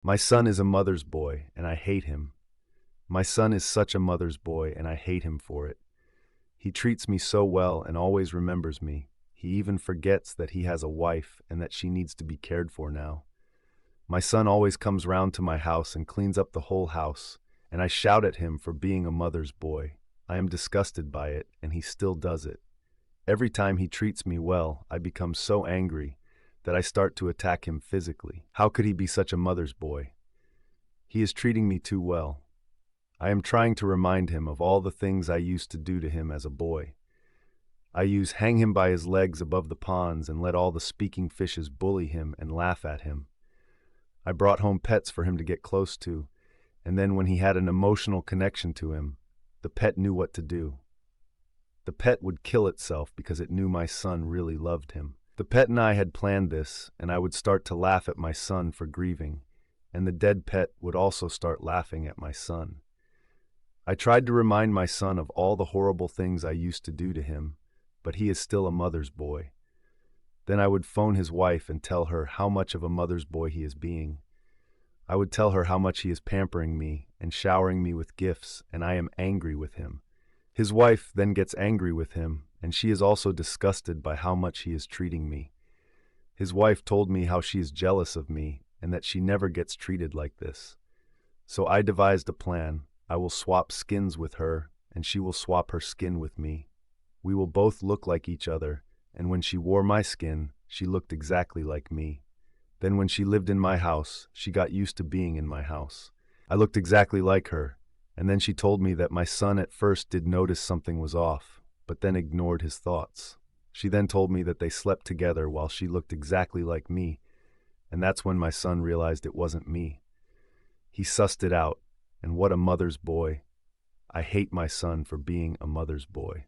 My son is a mother's boy, and I hate him. My son is such a mother's boy, and I hate him for it. He treats me so well and always remembers me. He even forgets that he has a wife and that she needs to be cared for now. My son always comes round to my house and cleans up the whole house, and I shout at him for being a mother's boy. I am disgusted by it, and he still does it. Every time he treats me well, I become so angry that I start to attack him physically. How could he be such a mother's boy? He is treating me too well. I am trying to remind him of all the things I used to do to him as a boy. I used hang him by his legs above the ponds and let all the speaking fishes bully him and laugh at him. I brought home pets for him to get close to, and then when he had an emotional connection to him, the pet knew what to do. The pet would kill itself because it knew my son really loved him. The pet and I had planned this, and I would start to laugh at my son for grieving, and the dead pet would also start laughing at my son. I tried to remind my son of all the horrible things I used to do to him, but he is still a mother's boy. Then I would phone his wife and tell her how much of a mother's boy he is being. I would tell her how much he is pampering me and showering me with gifts, and I am angry with him. His wife then gets angry with him, and she is also disgusted by how much he is treating me. His wife told me how she is jealous of me and that she never gets treated like this. So I devised a plan. I will swap skins with her, and she will swap her skin with me. We will both look like each other, and when she wore my skin, she looked exactly like me. Then when she lived in my house, she got used to being in my house. I looked exactly like her, and then she told me that my son at first did notice something was off, but then ignored his thoughts. She then told me that they slept together while she looked exactly like me, and that's when my son realized it wasn't me. He sussed it out, and what a mother's boy. I hate my son for being a mother's boy.